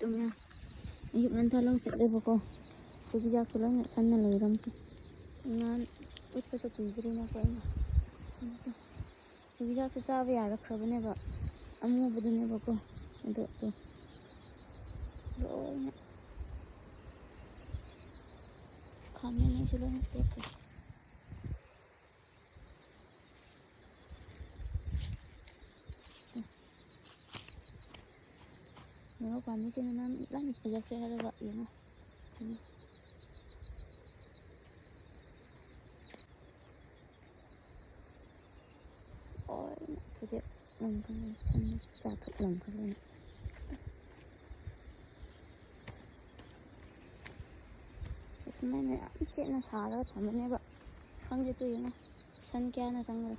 ꯇꯨꯝꯃꯦ ꯑꯌꯨꯛ ꯉꯟꯇꯥ ꯂꯧ ꯆꯠꯂꯦꯕꯀꯣ ꯆꯨꯖꯥꯛꯇꯣ ꯂꯣꯏꯅ ꯁꯟꯅ ꯂꯣꯏꯔꯝꯈ꯭ꯔꯦ ꯉꯥꯟ ꯎꯠꯄꯁꯨ ꯀꯨꯏꯗ꯭ꯔꯤꯅꯀꯣ ꯑꯩꯅ ꯆꯨꯖꯥꯛꯁꯨ ꯆꯥꯕ ꯌꯥꯔꯛꯈ꯭ꯔꯕꯅꯦꯕ ꯑꯃꯨꯕꯗꯨꯅꯦꯕꯀꯣ ꯑꯗꯣ ꯂꯣꯏꯅ ꯈꯥꯃꯦꯟꯁꯨ ꯂꯣꯏꯅ ꯇꯦꯛꯈ꯭ꯔꯦ ꯃꯣꯔꯣꯛ ꯄꯥꯝꯕꯤꯁꯤꯅ ꯅꯪ ꯂꯣꯏꯅ ꯐꯖꯈ꯭ꯔꯦ ꯍꯥꯏꯔꯒ ꯌꯦꯡꯉꯣ ꯂꯣꯏꯅ ꯊꯨꯗꯦꯛꯂꯝꯈ꯭ꯔꯦ ꯁꯟꯅ ꯆꯥꯊꯣꯛꯂꯝꯈ꯭ꯔꯦ ꯂꯣꯏꯅ ꯁꯨꯃꯥꯏꯅ ꯌꯥꯝ ꯆꯦꯠꯅ ꯁꯥꯔꯒ ꯊꯝꯕꯅꯦꯕ ꯈꯪꯗꯦ ꯇꯨ ꯌꯦꯡꯉꯣ ꯁꯟ ꯀꯌꯥꯅ ꯆꯪꯈ꯭ꯔꯦ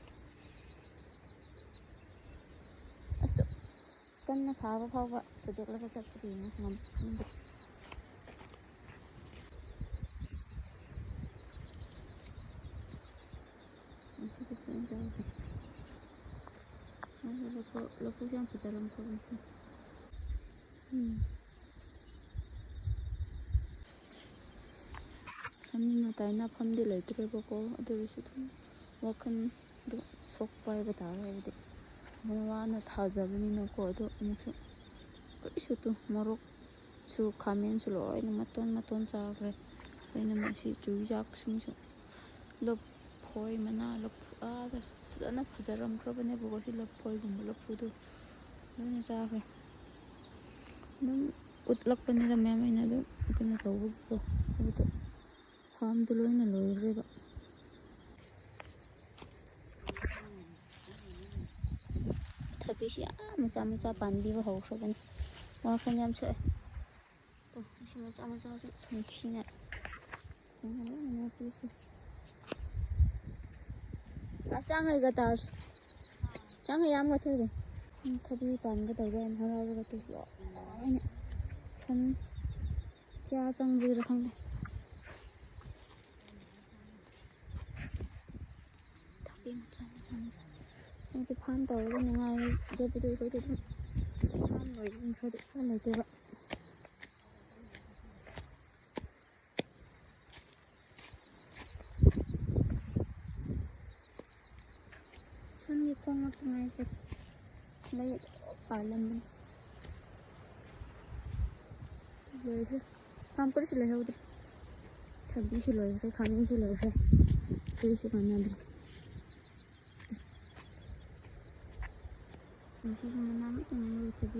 ꯑꯁꯨꯛ ꯀꯟꯅ ꯁꯥꯕ ꯐꯥꯎꯕ ꯊꯨꯗꯦꯛꯂꯒ ꯆꯠꯄꯗꯤ ꯌꯦꯡꯉꯣ ꯉꯝꯗꯦ ꯉꯁꯤꯗꯤ ꯐꯖꯅ ꯆꯥꯎꯈ꯭ꯔꯦ ꯂꯐꯨꯁꯨ ꯌꯥꯝ ꯐꯖꯔꯝꯈ꯭ꯔꯕꯅꯤ ꯁꯟꯅꯤꯅ ꯇꯥꯏꯅꯐꯝꯗꯤ ꯂꯩꯇ꯭ꯔꯦꯕꯀꯣ ꯑꯗꯨ ꯑꯣꯏꯔꯁꯨ ꯑꯗꯨꯝ ꯋꯥꯈꯜꯗꯣ ꯁꯣꯛꯄ ꯍꯥꯏꯕ ꯇꯥꯔꯦ ꯍꯥꯏꯕꯗꯤ ꯋꯥꯅ ꯊꯥꯖꯕꯅꯤꯅꯀꯣ ꯑꯗꯣ ꯑꯃꯨꯛꯁꯨ ꯀꯔꯤꯁꯨ ꯃꯣꯔꯣꯛꯁꯨ ꯈꯥꯃꯦꯟꯁꯨ ꯂꯣꯏꯅ ꯃꯇꯣꯟ ꯆꯥꯈ꯭ꯔꯦ ꯂꯣꯏꯅꯃꯛ ꯑꯁꯤ ꯆꯨꯖꯥꯛꯁꯤꯡꯁꯨ ꯂꯐꯣꯏ ꯃꯅꯥ ꯑꯥꯗ ꯐꯖꯅ ꯐꯖꯔꯝꯈ꯭ꯔꯕꯅꯦꯕꯀꯣ ꯁꯤ ꯂꯐꯣꯏꯒꯨꯝꯕ ꯂꯐꯨꯗꯣ ꯂꯣꯏꯅ ꯆꯥꯈ꯭ꯔꯦ ꯑꯗꯨꯝ ꯎꯠꯂꯛꯄꯅꯤꯗ ꯃꯌꯥꯝ ꯑꯩꯅ ꯑꯗꯨꯝ ꯀꯩꯅꯣ ꯇꯧꯕꯒꯤꯀꯣ ꯍꯥꯏꯕꯗꯤ ꯐꯥꯔꯝꯗꯣ ꯂꯣꯏꯅ ꯂꯣꯏꯈ꯭ꯔꯦꯕ ꯊꯕꯤꯁꯤ ꯌꯥꯝ ꯃꯆꯥ ꯄꯥꯟꯕꯤꯕ ꯍꯧꯈ꯭ꯔꯕꯅꯤ ꯋꯥꯈꯜ ꯌꯥꯝ ꯁꯣꯛꯑꯦ ꯁꯤ ꯃꯆꯥꯁꯨ ꯁꯟꯊꯤꯅ ꯆꯥꯡꯉꯩꯒ ꯇꯥꯔꯁꯨ ꯆꯥꯡꯉꯩ ꯌꯥꯝꯒ ꯊꯤꯜꯒꯦ ꯊꯕꯤ ꯄꯥꯟꯒꯗꯧꯔꯦ ꯍꯥꯏꯅ ꯍꯔꯥꯎꯔꯒ ꯂꯣꯏꯅ ꯁꯟ ꯀꯌꯥ ꯆꯪꯕꯤꯔ ꯈꯪꯗꯦ ꯊꯕꯤ ꯃꯆꯥ ꯑꯩꯗꯤ ꯐꯥꯔꯝ ꯇꯧꯔꯒ ꯅꯨꯡꯉꯥꯏꯖꯕꯗꯣ ꯑꯩꯈꯣꯏꯗꯤ ꯑꯗꯨꯝ ꯐꯥꯔꯝ ꯂꯣꯏꯁꯤꯟꯈ꯭ꯔꯗꯤ ꯎꯄꯥꯏ ꯂꯩꯇꯦꯕ ꯁꯟꯒꯤ ꯈꯣꯡ ꯉꯥꯛꯇ ꯉꯥꯏꯈ꯭ꯔꯦ ꯂꯩ ꯑꯗꯨꯝ ꯄꯥꯜꯂꯝꯕꯅꯤ ꯂꯣꯏꯈ꯭ꯔꯦ ꯄꯥꯝꯄꯔꯁꯨ ꯂꯩꯍꯧꯗ꯭ꯔꯦ ꯊꯕꯤꯁꯨ ꯂꯣꯏꯈ꯭ꯔꯦ ꯈꯥꯃꯦꯟꯁꯨ ꯂꯣꯏꯈ꯭ꯔꯦ ꯀꯔꯤꯁꯨ ꯀꯥꯟꯅꯗ꯭ꯔꯦ ꯉꯁꯤꯁꯨ ꯃꯅꯥ ꯑꯃꯇ ꯉꯥꯏꯍꯧꯔꯦ ꯊꯕꯤ